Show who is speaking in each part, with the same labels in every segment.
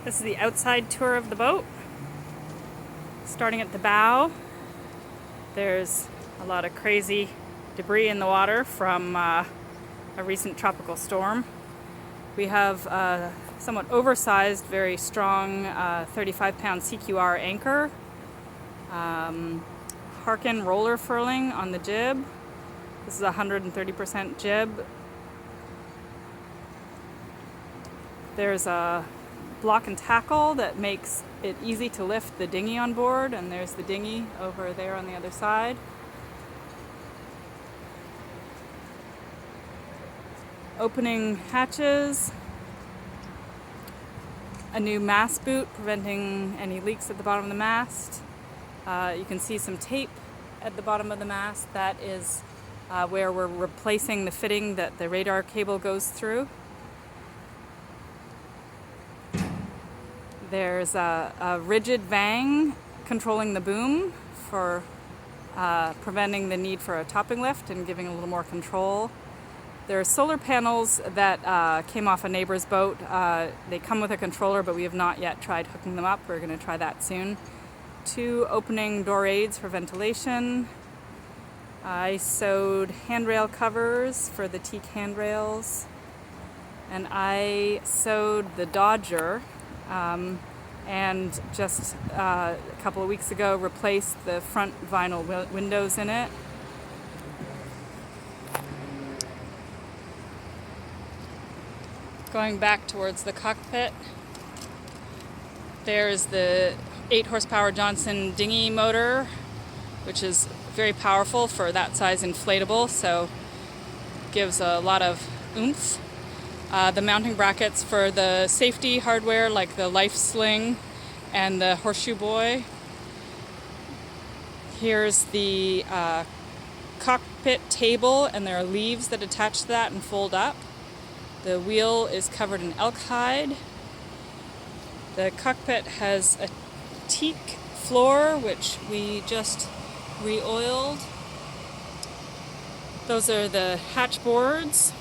Speaker 1: This is the outside tour of the boat. Starting at the bow, there's a lot of crazy debris in the water from a recent tropical storm. We have a somewhat oversized, very strong 35-pound CQR anchor, Harkin roller furling on the jib. This is a 130% jib. There's a block and tackle that makes it easy to lift the dinghy on board, and there's the dinghy over there on the other side. Opening hatches, a new mast boot preventing any leaks at the bottom of the mast. You can see some tape at the bottom of the mast. That is where we're replacing the fitting that the radar cable goes through. There's a rigid vang controlling the boom for preventing the need for a topping lift and giving a little more control. There are solar panels that came off a neighbor's boat. They come with a controller, but we have not yet tried hooking them up. We're going to try that soon. 2 opening door aids for ventilation. I sewed handrail covers for the teak handrails. And I sewed the Dodger. And just a couple of weeks ago replaced the front vinyl windows in it. Going back towards the cockpit, there's the 8 horsepower Johnson dinghy motor, which is very powerful for that size inflatable, so gives a lot of oomph. The mounting brackets for the safety hardware like the life sling and the horseshoe buoy. Here's the cockpit table, and there are leaves that attach to that and fold up. The wheel is covered in elk hide. The cockpit has a teak floor, which we just re-oiled. Those are the hatch boards.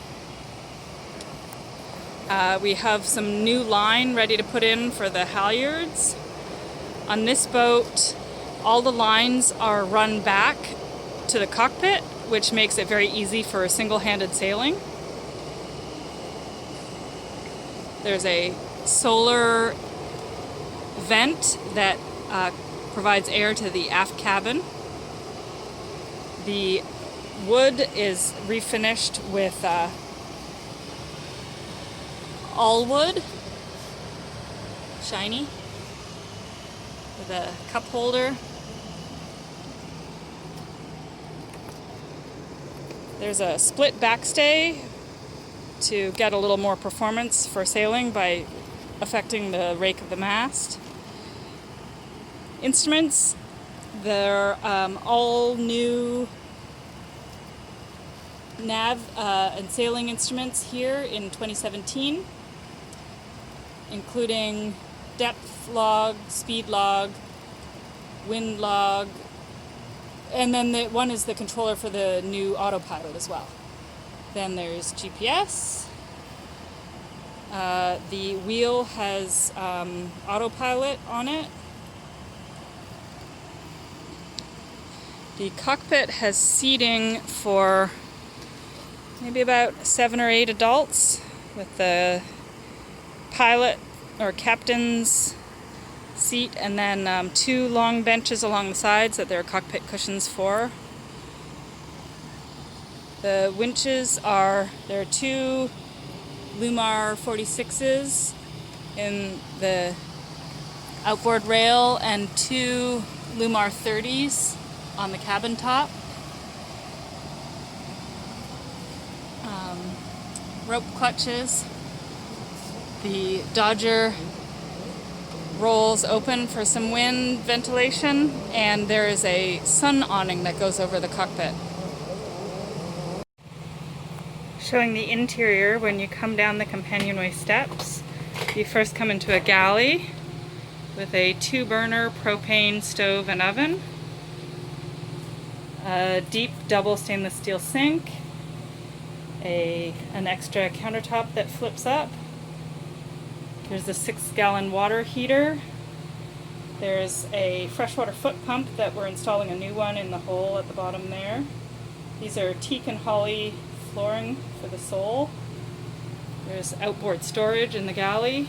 Speaker 1: We have some new line ready to put in for the halyards. On this boat, all the lines are run back to the cockpit, which makes it very easy for single-handed sailing. There's a solar vent that provides air to the aft cabin. The wood is refinished with all wood, shiny, with a cup holder. There's a split backstay to get a little more performance for sailing by affecting the rake of the mast. Instruments, they're all new nav and sailing instruments here in 2017, including depth log, speed log, wind log, and then one is the controller for the new autopilot as well. Then there's GPS. The wheel has autopilot on it. The cockpit has seating for maybe about 7 or 8 adults, with the pilot or captain's seat, and then 2 long benches along the sides that there are cockpit cushions for. The winches there are 2 Lumar 46s in the outboard rail and 2 Lumar 30s on the cabin top. Rope clutches. The Dodger rolls open for some wind ventilation, and there is a sun awning that goes over the cockpit. Showing the interior, when you come down the companionway steps, you first come into a galley with a 2-burner propane stove and oven, a deep double stainless steel sink, an extra countertop that flips up, There's a 6-gallon water heater. There's a freshwater foot pump that we're installing a new one in the hole at the bottom there. These are teak and holly flooring for the sole. There's outboard storage in the galley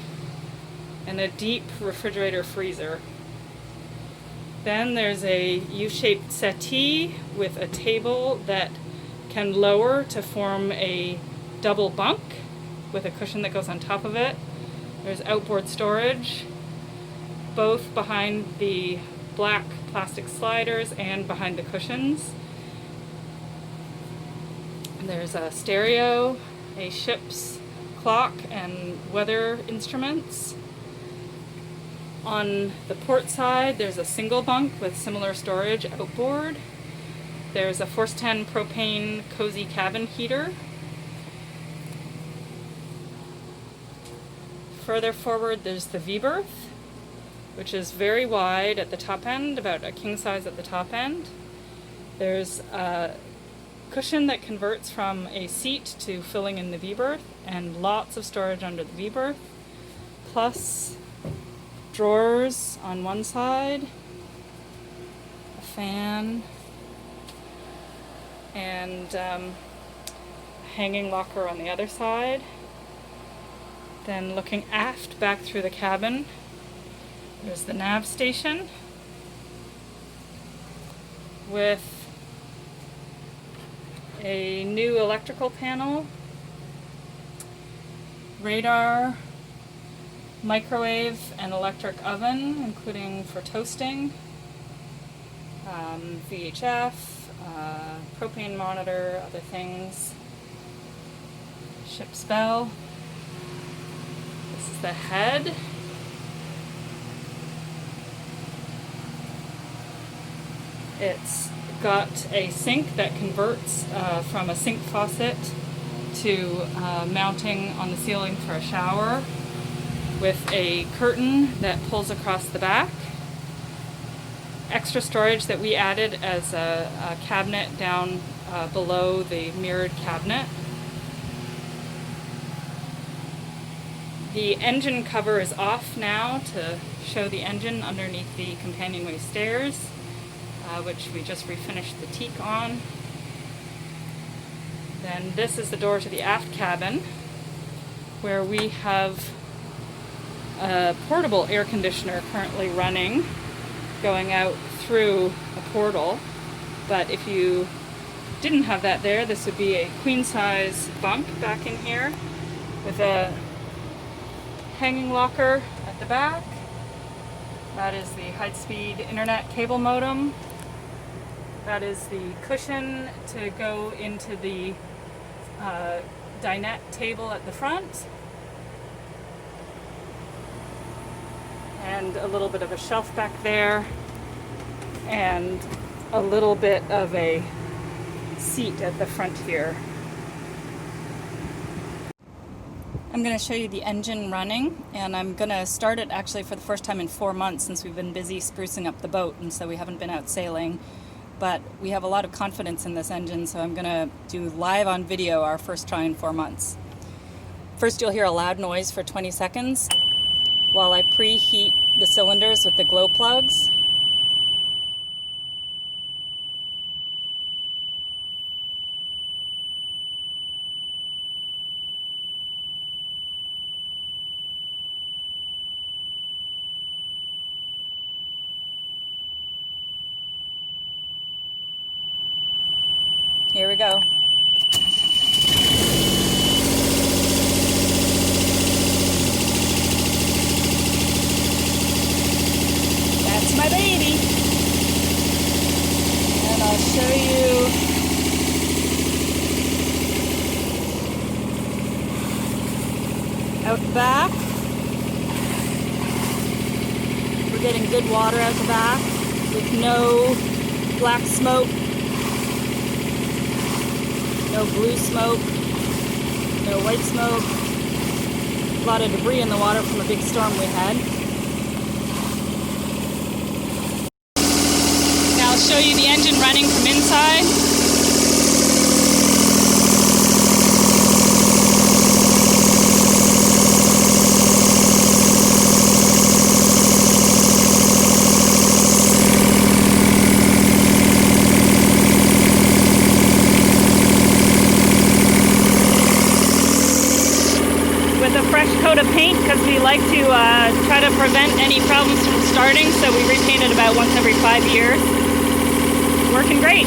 Speaker 1: and a deep refrigerator freezer. Then there's a U-shaped settee with a table that can lower to form a double bunk with a cushion that goes on top of it. There's outboard storage, both behind the black plastic sliders and behind the cushions. And there's a stereo, a ship's clock, and weather instruments. On the port side, there's a single bunk with similar storage outboard. There's a Force 10 propane cozy cabin heater. Further forward, there's the V-berth, which is very wide at the top end, about a king size at the top end. There's a cushion that converts from a seat to filling in the V-berth, and lots of storage under the V-berth, plus drawers on one side, a fan, and a hanging locker on the other side. Then looking aft back through the cabin, there's the nav station with a new electrical panel, radar, microwave and electric oven, including for toasting, VHF, propane monitor, other things, ship's bell. This is the head. It's got a sink that converts from a sink faucet to mounting on the ceiling for a shower, with a curtain that pulls across the back. Extra storage that we added as a cabinet down below the mirrored cabinet. The engine cover is off now to show the engine underneath the companionway stairs, which we just refinished the teak on. Then this is the door to the aft cabin, where we have a portable air conditioner currently running, going out through a portal. But if you didn't have that there, this would be a queen size bunk back in here with a hanging locker at the back. That is the high-speed internet cable modem. That is the cushion to go into the dinette table at the front. And a little bit of a shelf back there, and a little bit of a seat at the front here. I'm going to show you the engine running, and I'm going to start it actually for the first time in 4 months, since we've been busy sprucing up the boat, and so we haven't been out sailing. But we have a lot of confidence in this engine, so I'm going to do live on video our first try in 4 months. First, you'll hear a loud noise for 20 seconds while I preheat the cylinders with the glow plugs. Here we go. That's my baby. And I'll show you out back. We're getting good water out the back with no black smoke, no blue smoke, no white smoke. A lot of debris in the water from a big storm we had. Now I'll show you the engine running from inside. coat of paint because we like to try to prevent any problems from starting, so we repaint it about once every 5 years. Working great.